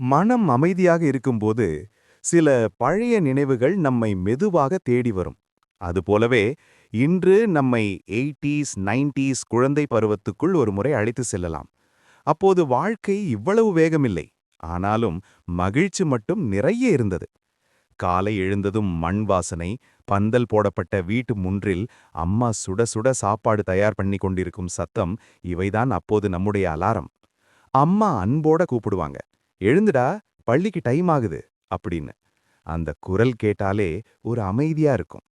மனம் அமைதியாக இருக்கும்போது சில பழைய நினைவுகள் நம்மை மெதுவாக தேடி வரும். அதுபோலவே இன்று நம்மை 80s 90s குழந்தை பருவத்துக்குள் ஒரு முறை அழைத்து செல்லலாம். அப்போது வாழ்க்கை இவ்வளவு வேகமில்லை. ஆனாலும் மகிழ்ச்சி மட்டும் நிறைய இருந்தது. காலை எழுந்ததும் மண் வாசனை, பந்தல் போடப்பட்ட வீட்டு முன்றில் அம்மா சுட சுட சாப்பாடு தயார் பண்ணி கொண்டிருக்கும் சத்தம், இவைதான் அப்போது நம்முடைய அலாரம். அம்மா அன்போட கூப்பிடுவாங்க, எழுந்துடா, பள்ளிக்கு டைம் ஆகுது அப்படின்னு. அந்த குரல் கேட்டாலே ஒரு அமைதியா இருக்கும்.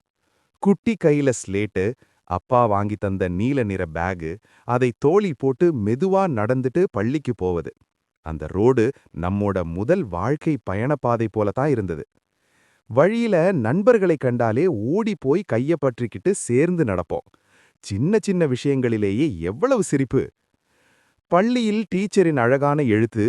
குட்டி கையில ஸ்லேட்டு, அப்பா வாங்கி தந்த நீல நிற பேகு, அதை தோளி போட்டு மெதுவா நடந்துட்டு பள்ளிக்கு போவது. அந்த ரோடு நம்மோட முதல் வாழ்க்கை பயணப்பாதை போலதான் இருந்தது. வழியில நண்பர்களை கண்டாலே ஓடி போய் கைய பற்றிக்கிட்டு சேர்ந்து நடப்போம். சின்ன சின்ன விஷயங்களிலேயே எவ்வளவு சிரிப்பு! பள்ளியில் டீச்சரின் அழகான எழுத்து,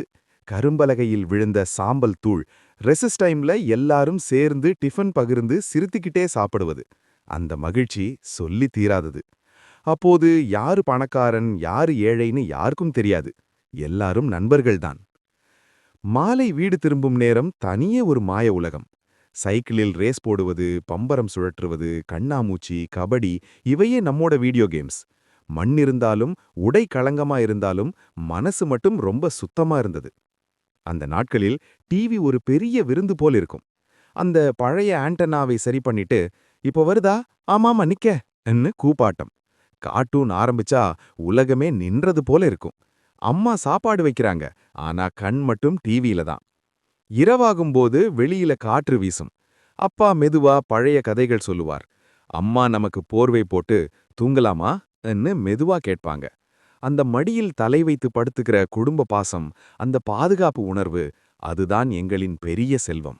கரும்பலகையில் விழுந்த சாம்பல் தூள், ரெசிஸ் டைம்ல எல்லாரும் சேர்ந்து டிஃபன் பகிர்ந்து சிரித்துக்கிட்டே சாப்பிடுவது. அந்த மகிழ்ச்சி சொல்லி தீராதது. அப்போது யாரு பணக்காரன் யாரு ஏழைன்னு யாருக்கும் தெரியாது. எல்லாரும் நண்பர்கள்தான். மாலை வீடு திரும்பும் நேரம் தனியே ஒரு மாய உலகம். சைக்கிளில் ரேஸ் போடுவது, பம்பரம் சுழற்றுவது, கண்ணாமூச்சி, கபடி, இவையே நம்மோட வீடியோ கேம்ஸ். மண் இருந்தாலும், உடை களங்கமா இருந்தாலும், மனசு மட்டும் ரொம்ப சுத்தமா இருந்தது. அந்த நாட்களில் டிவி ஒரு பெரிய விருந்து போல் இருக்கும். அந்த பழைய ஆண்டனாவை சரி பண்ணிட்டு, இப்போ வருதா, ஆமாமா நிக்க ன்னு கூப்பாட்டம். கார்ட்டூன் ஆரம்பிச்சா உலகமே நின்றது போல இருக்கும். அம்மா சாப்பாடு வைக்கிறாங்க, ஆனா கண் மட்டும் டிவியில தான். இரவாகும்போது வெளியில காற்று வீசும். அப்பா மெதுவா பழைய கதைகள் சொல்லுவார். அம்மா நமக்கு போர்வை போட்டு தூங்கலாமா ன்னு மெதுவா கேட்பாங்க. அந்த மடியில் தலை வைத்து படுத்துக்கிற குடும்ப பாசம், அந்த பாதுகாப்பு உணர்வு, அதுதான் எங்களின் பெரிய செல்வம்.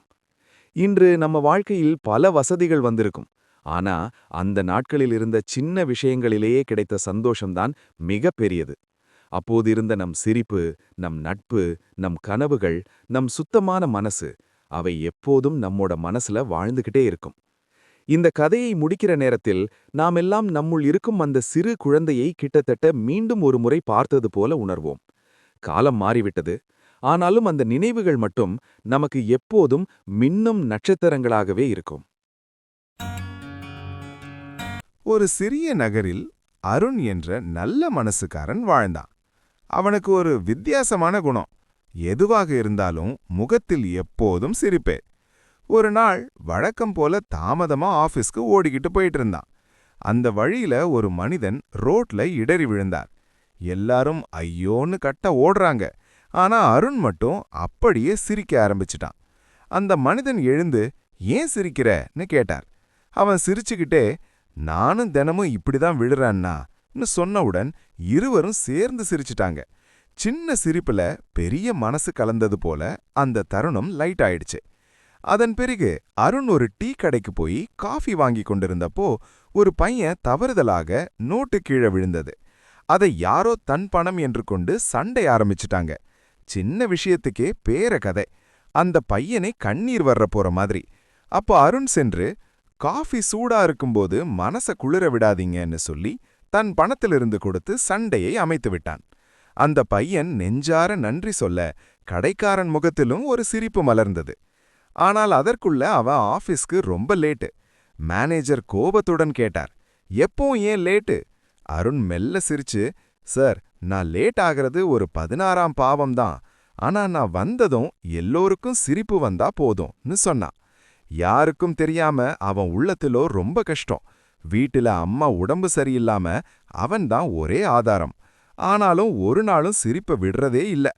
இன்று நம்ம வாழ்க்கையில் பல வசதிகள் வந்திருக்கும். ஆனா அந்த நாட்களில் இருந்த சின்ன விஷயங்களிலேயே கிடைத்த சந்தோஷம்தான் மிக பெரியது. அப்போது இருந்த நம் சிரிப்பு, நம் நட்பு, நம் கனவுகள், நம் சுத்தமான மனசு, அவை எப்போதும் நம்மோட மனசுல வாழ்ந்துகிட்டே இருக்கும். இந்த கதையை முடிக்கிற நேரத்தில் நாமெல்லாம் நம்முள் இருக்கும் அந்த சிறு குழந்தையை கிட்டத்தட்ட மீண்டும் ஒரு முறை பார்த்தது போல உணர்வோம். காலம் மாறிவிட்டது. ஆனாலும் அந்த நினைவுகள் மட்டும் நமக்கு எப்போதும் மின்னும் நட்சத்திரங்களாகவே இருக்கும். ஒரு சிறிய நகரில் அருண் என்ற நல்ல மனசுக்காரன் வாழ்ந்தான். அவனுக்கு ஒரு வித்தியாசமான குணம். எதுவாக இருந்தாலும் முகத்தில் எப்போதும் சிரிப்பே. ஒரு நாள் வழக்கம் போல தாமதமா ஆபீஸ்க்கு ஓடிக்கிட்டு போயிட்டு இருந்தான். அந்த வழியில ஒரு மனிதன் ரோட்ல இடறி விழுந்தார். எல்லாரும் ஐயோன்னு கட்ட ஓடுறாங்க. ஆனா அருண் மட்டும் அப்படியே சிரிக்க ஆரம்பிச்சிட்டான். அந்த மனிதன் எழுந்து, ஏன் சிரிக்கிறன்னு கேட்டார். அவன் சிரிச்சுக்கிட்டே, நானும் தினமும் இப்படிதான் விழுறேன்னான்னு சொன்னவுடன் இருவரும் சேர்ந்து சிரிச்சிட்டாங்க. சின்ன சிரிப்புல பெரிய மனசு கலந்தது போல அந்த தருணம் லைட் ஆயிடுச்சு. அதன் பிறகு அருண் ஒரு டீ கடைக்கு போய் காஃபி வாங்கி கொண்டிருந்தப்போ ஒரு பையன் தவறுதலாக நோட்டு கீழே விழுந்தது. அதை யாரோ தன் பணம் என்று கொண்டு சண்டை ஆரம்பிச்சிட்டாங்க. சின்ன விஷயத்துக்கே பேர கதை. அந்த பையனை கண்ணீர் வர்ற போற மாதிரி. அப்போ அருண் சென்று, காஃபி சூடா இருக்கும்போது மனச குளிர விடாதீங்கன்னு சொல்லி தன் பணத்திலிருந்து கொடுத்து சண்டையை அமைத்து விட்டான். அந்த பையன் நெஞ்சார நன்றி சொல்ல கடைக்காரன் முகத்திலும் ஒரு சிரிப்பு மலர்ந்தது. ஆனால் அதற்குள்ள அவன் ஆபீஸ்க்கு ரொம்ப லேட்டு. மேனேஜர் கோபத்துடன் கேட்டார், எப்பவும் ஏன் லேட்டு? அருண் மெல்ல சிரிச்சு, சார், நான் லேட் ஆகிறது ஒரு 16ஆம் பாவம்தான். ஆனா நான் வந்ததும் எல்லோருக்கும் சிரிப்பு வந்தா போதும்னு சொன்னான். யாருக்கும் தெரியாம அவன் உள்ளத்திலோ ரொம்ப கஷ்டம். வீட்டுல அம்மா உடம்பு சரியில்லாம அவன்தான் ஒரே ஆதாரம். ஆனாலும் ஒரு நாளும் சிரிப்ப விடுறதே இல்ல.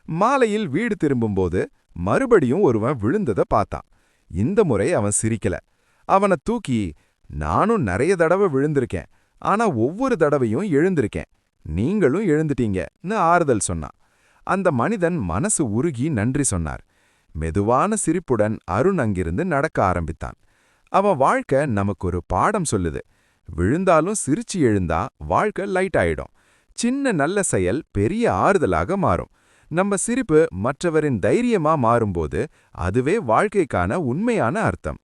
மாலையில் வீடு திரும்பும்போது மறுபடியும் ஒருவன் விழுந்தத பார்த்தான். இந்த முறை அவன் சிரிக்கல. அவனை தூக்கி, நானும் நிறைய தடவை விழுந்திருக்கேன், ஆனா ஒவ்வொரு தடவையும் எழுந்திருக்கேன், நீங்களும் எழுந்துட்டீங்கன்னு ஆறுதல் சொன்னான். அந்த மனிதன் மனசு உருகி நன்றி சொன்னார். மெதுவான சிரிப்புடன் அருண் அங்கிருந்து நடக்க ஆரம்பித்தான். அவன் வாழ்க்கை நமக்கு ஒரு பாடம் சொல்லுது. விழுந்தாலும் சிரிச்சு எழுந்தா வாழ்க்கை லைட் ஆயிடும். சின்ன நல்ல செயல் பெரிய ஆறுதலாக மாறும். நம்ம சிரிப்பு மற்றவரின் தைரியமா மாறும்போது அதுவே வாழ்க்கைக்கான உண்மையான அர்த்தம்.